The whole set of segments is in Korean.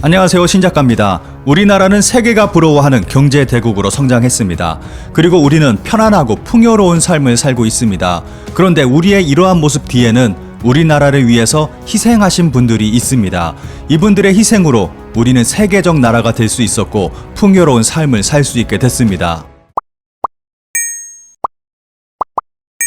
안녕하세요, 신작가입니다. 우리나라는 세계가 부러워하는 경제 대국으로 성장했습니다. 그리고 우리는 편안하고 풍요로운 삶을 살고 있습니다. 그런데 우리의 이러한 모습 뒤에는 우리나라를 위해서 희생하신 분들이 있습니다. 이분들의 희생으로 우리는 세계적 나라가 될 수 있었고 풍요로운 삶을 살 수 있게 됐습니다.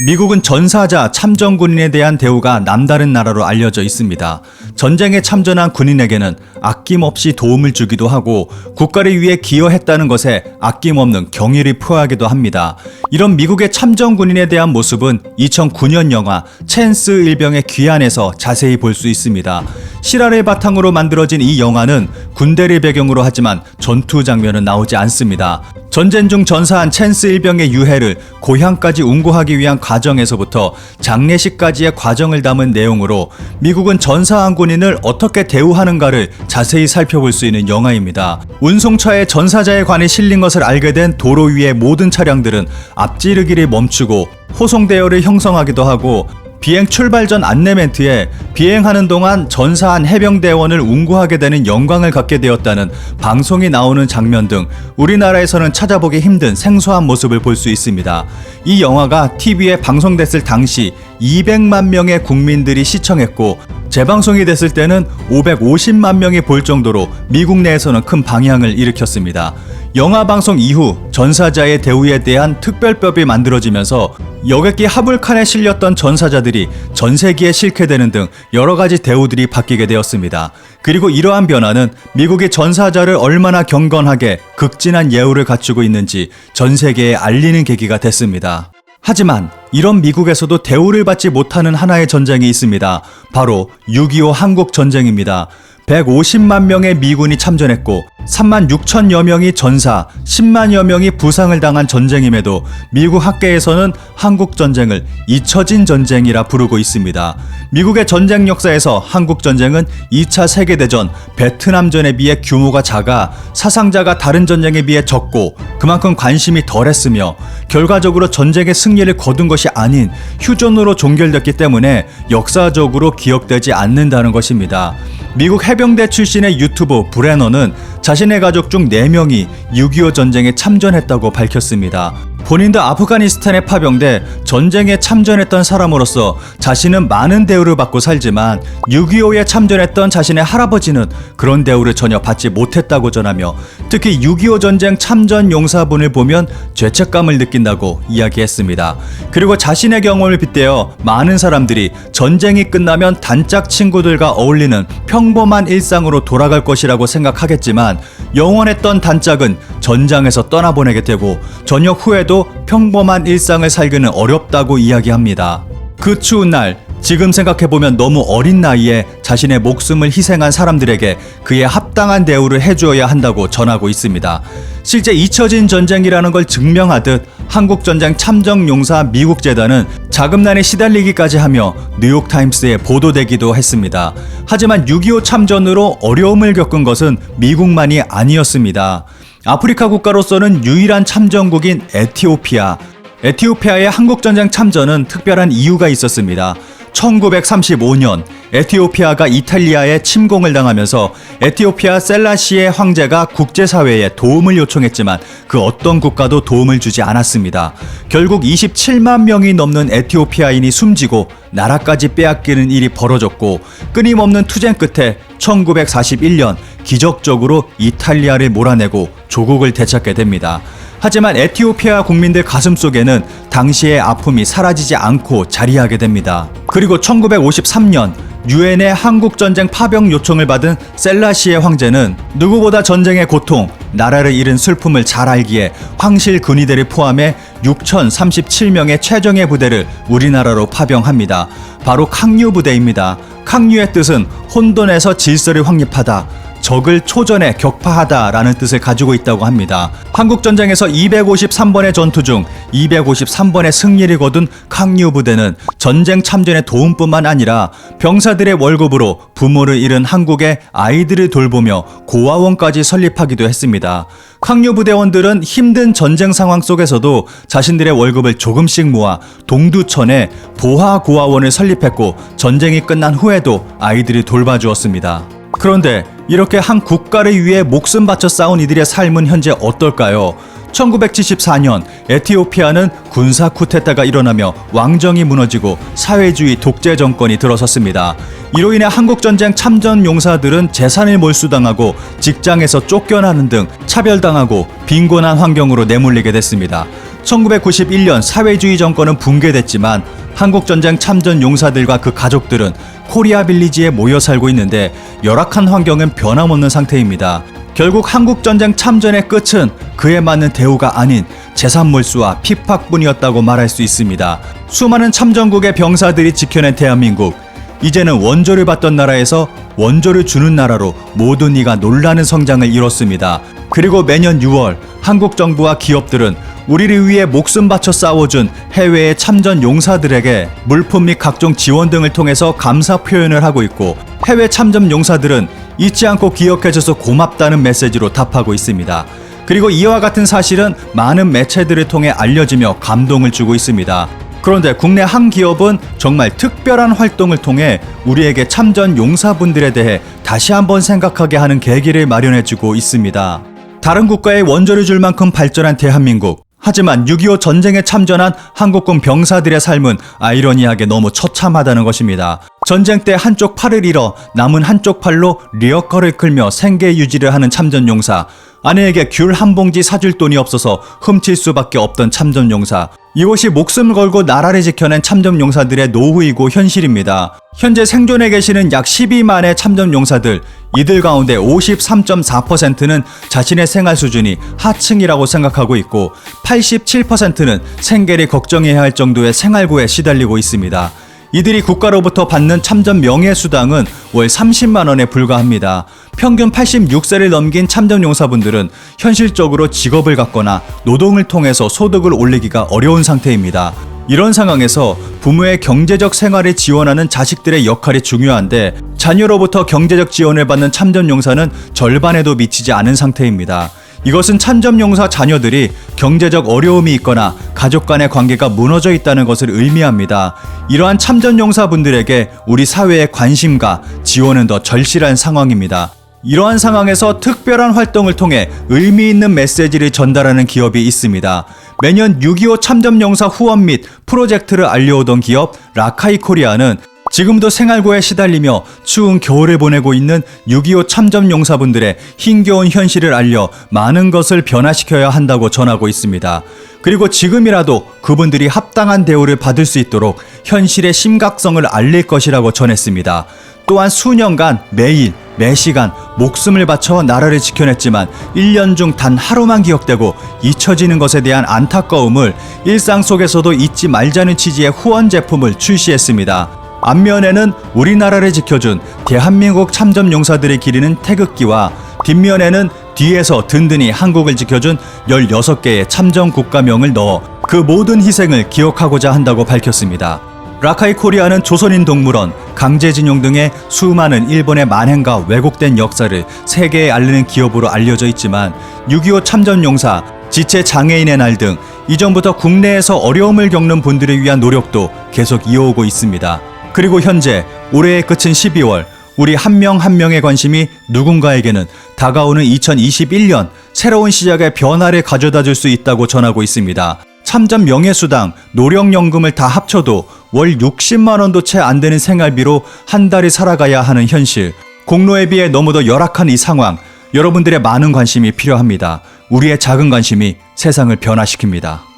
미국은 전사자, 참전군인에 대한 대우가 남다른 나라로 알려져 있습니다. 전쟁에 참전한 군인에게는 아낌없이 도움을 주기도 하고 국가를 위해 기여했다는 것에 아낌없는 경의를 표하기도 합니다. 이런 미국의 참전군인에 대한 모습은 2009년 영화 챈스 일병의 귀환에서 자세히 볼 수 있습니다. 실화를 바탕으로 만들어진 이 영화는 군대를 배경으로 하지만 전투 장면은 나오지 않습니다. 전쟁 중 전사한 챈스 일병의 유해를 고향까지 운구하기 위한 과정에서부터 장례식까지의 과정을 담은 내용으로 미국은 전사한 군인을 어떻게 대우하는가를 자세히 살펴볼 수 있는 영화입니다. 운송차에 전사자의 관이 실린 것을 알게 된 도로 위의 모든 차량들은 앞지르기를 멈추고 호송 대열을 형성하기도 하고, 비행 출발 전 안내 멘트에 비행하는 동안 전사한 해병대원을 운구하게 되는 영광을 갖게 되었다는 방송이 나오는 장면 등 우리나라에서는 찾아보기 힘든 생소한 모습을 볼 수 있습니다. 이 영화가 TV에 방송됐을 당시 200만 명의 국민들이 시청했고, 재방송이 됐을 때는 550만 명이 볼 정도로 미국 내에서는 큰 방향을 일으켰습니다. 영화 방송 이후 전사자의 대우에 대한 특별법이 만들어지면서 여객기 하불칸에 실렸던 전사자들이 전세기에 싣게 되는 등 여러 가지 대우들이 바뀌게 되었습니다. 그리고 이러한 변화는 미국이 전사자를 얼마나 경건하게 극진한 예우를 갖추고 있는지 전 세계에 알리는 계기가 됐습니다. 하지만 이런 미국에서도 대우를 받지 못하는 하나의 전쟁이 있습니다. 바로 6.25 한국전쟁입니다. 150만 명의 미군이 참전했고 3만 6천여 명이 전사, 10만여 명이 부상을 당한 전쟁임에도 미국 학계에서는 한국전쟁을 잊혀진 전쟁이라 부르고 있습니다. 미국의 전쟁 역사에서 한국전쟁은 2차 세계대전, 베트남전에 비해 규모가 작아 사상자가 다른 전쟁에 비해 적고 그만큼 관심이 덜했으며 결과적으로 전쟁의 승리를 거둔 것이 아닌 휴전으로 종결됐기 때문에 역사적으로 기억되지 않는다는 것입니다. 미국 해병대 출신의 유튜버 브레너는 자신의 가족 중 4명이 6.25 전쟁에 참전했다고 밝혔습니다. 본인도 아프가니스탄에 파병돼 전쟁에 참전했던 사람으로서 자신은 많은 대우를 받고 살지만 6.25에 참전했던 자신의 할아버지는 그런 대우를 전혀 받지 못했다고 전하며, 특히 6.25 전쟁 참전 용사분을 보면 죄책감을 느낀다고 이야기했습니다. 그리고 자신의 경험을 빗대어 많은 사람들이 전쟁이 끝나면 단짝 친구들과 어울리는 평범한 일상으로 돌아갈 것이라고 생각하겠지만, 영원했던 단짝은 전장에서 떠나보내게 되고 전역 후에도 평범한 일상을 살기는 어렵다고 이야기합니다. 그 추운 날, 지금 생각해보면 너무 어린 나이에 자신의 목숨을 희생한 사람들에게 그에 합당한 대우를 해주어야 한다고 전하고 있습니다. 실제 잊혀진 전쟁이라는 걸 증명하듯 한국전쟁 참전용사 미국재단은 자금난에 시달리기까지 하며 뉴욕타임스에 보도되기도 했습니다. 하지만 6.25 참전으로 어려움을 겪은 것은 미국만이 아니었습니다. 아프리카 국가로서는 유일한 참전국인 에티오피아의 한국전쟁 참전은 특별한 이유가 있었습니다. 1935년 에티오피아가 이탈리아에 침공을 당하면서 에티오피아 셀라시의 황제가 국제사회에 도움을 요청했지만 그 어떤 국가도 도움을 주지 않았습니다. 결국 27만 명이 넘는 에티오피아인이 숨지고 나라까지 빼앗기는 일이 벌어졌고, 끊임없는 투쟁 끝에 1941년 기적적으로 이탈리아를 몰아내고 조국을 되찾게 됩니다. 하지만 에티오피아 국민들 가슴속에는 당시의 아픔이 사라지지 않고 자리하게 됩니다. 그리고 1953년 유엔의 한국전쟁 파병 요청을 받은 셀라시의 황제는 누구보다 전쟁의 고통, 나라를 잃은 슬픔을 잘 알기에 황실 군의대를 포함해 6,037명의 최정예 부대를 우리나라로 파병합니다. 바로抗류 부대입니다.抗류의 뜻은 혼돈에서 질서를 확립하다, 적을 초전에 격파하다라는 뜻을 가지고 있다고 합니다. 한국전쟁에서 253번의 전투 중 253번의 승리를 거둔抗류 부대는 전쟁 참전의 도움뿐만 아니라 병사들의 월급으로 부모를 잃은 한국의 아이들을 돌보며 고아원까지 설립하기도 했습니다.抗류 부대원들은 힘든 전쟁 상황 속에서도 자신들의 월급을 조금씩 모아 동두천에 보하 고아원을 설립했고, 전쟁이 끝난 후에도 아이들을 돌봐주었습니다. 그런데 이렇게 한 국가를 위해 목숨 바쳐 싸운 이들의 삶은 현재 어떨까요? 1974년 에티오피아는 군사 쿠데타가 일어나며 왕정이 무너지고 사회주의 독재 정권이 들어섰습니다. 이로 인해 한국전쟁 참전 용사들은 재산을 몰수당하고 직장에서 쫓겨나는 등 차별당하고 빈곤한 환경으로 내몰리게 됐습니다. 1991년 사회주의 정권은 붕괴됐지만 한국전쟁 참전 용사들과 그 가족들은 코리아 빌리지에 모여 살고 있는데 열악한 환경은 변함없는 상태입니다. 결국 한국전쟁 참전의 끝은 그에 맞는 대우가 아닌 재산 몰수와 핍박뿐이었다고 말할 수 있습니다. 수많은 참전국의 병사들이 지켜낸 대한민국, 이제는 원조를 받던 나라에서 원조를 주는 나라로 모든 이가 놀라는 성장을 이뤘습니다. 그리고 매년 6월 한국 정부와 기업들은 우리를 위해 목숨 바쳐 싸워준 해외의 참전 용사들에게 물품 및 각종 지원 등을 통해서 감사 표현을 하고 있고, 해외 참전 용사들은 잊지 않고 기억해줘서 고맙다는 메시지로 답하고 있습니다. 그리고 이와 같은 사실은 많은 매체들을 통해 알려지며 감동을 주고 있습니다. 그런데 국내 한 기업은 정말 특별한 활동을 통해 우리에게 참전 용사분들에 대해 다시 한번 생각하게 하는 계기를 마련해주고 있습니다. 다른 국가에 원조를 줄 만큼 발전한 대한민국, 하지만 6.25 전쟁에 참전한 한국군 병사들의 삶은 아이러니하게 너무 처참하다는 것입니다. 전쟁 때 한쪽 팔을 잃어 남은 한쪽 팔로 리어커를 끌며 생계 유지를 하는 참전용사, 아내에게 귤 한 봉지 사줄 돈이 없어서 훔칠 수밖에 없던 참전용사, 이곳이 목숨을 걸고 나라를 지켜낸 참전용사들의 노후이고 현실입니다. 현재 생존해 계시는 약 12만의 참전용사들, 이들 가운데 53.4%는 자신의 생활 수준이 하층이라고 생각하고 있고 87%는 생계를 걱정해야 할 정도의 생활고에 시달리고 있습니다. 이들이 국가로부터 받는 참전 명예수당은 월 30만 원에 불과합니다. 평균 86세를 넘긴 참전용사분들은 현실적으로 직업을 갖거나 노동을 통해서 소득을 올리기가 어려운 상태입니다. 이런 상황에서 부모의 경제적 생활을 지원하는 자식들의 역할이 중요한데, 자녀로부터 경제적 지원을 받는 참전용사는 절반에도 미치지 않은 상태입니다. 이것은 참전용사 자녀들이 경제적 어려움이 있거나 가족 간의 관계가 무너져 있다는 것을 의미합니다. 이러한 참전용사분들에게 우리 사회의 관심과 지원은 더 절실한 상황입니다. 이러한 상황에서 특별한 활동을 통해 의미 있는 메시지를 전달하는 기업이 있습니다. 매년 6.25 참전용사 후원 및 프로젝트를 알려오던 기업 라카이 코리아는 지금도 생활고에 시달리며 추운 겨울을 보내고 있는 6.25 참전용사분들의 힘겨운 현실을 알려 많은 것을 변화시켜야 한다고 전하고 있습니다. 그리고 지금이라도 그분들이 합당한 대우를 받을 수 있도록 현실의 심각성을 알릴 것이라고 전했습니다. 또한 수년간 매일 매시간 목숨을 바쳐 나라를 지켜냈지만 1년 중 단 하루만 기억되고 잊혀지는 것에 대한 안타까움을 일상 속에서도 잊지 말자는 취지의 후원 제품을 출시했습니다. 앞면에는 우리나라를 지켜준 대한민국 참전용사들이 기리는 태극기와 뒷면에는 뒤에서 든든히 한국을 지켜준 16개의 참전 국가명을 넣어 그 모든 희생을 기억하고자 한다고 밝혔습니다. 라카이 코리아는 조선인 동물원, 강제징용 등의 수많은 일본의 만행과 왜곡된 역사를 세계에 알리는 기업으로 알려져 있지만 6.25 참전용사, 지체 장애인의 날 등 이전부터 국내에서 어려움을 겪는 분들을 위한 노력도 계속 이어오고 있습니다. 그리고 현재 올해의 끝인 12월, 우리 한 명 한 명의 관심이 누군가에게는 다가오는 2021년 새로운 시작의 변화를 가져다 줄 수 있다고 전하고 있습니다. 참전 명예수당, 노령연금을 다 합쳐도 월 60만 원도 채 안 되는 생활비로 한 달을 살아가야 하는 현실, 공로에 비해 너무도 열악한 이 상황, 여러분들의 많은 관심이 필요합니다. 우리의 작은 관심이 세상을 변화시킵니다.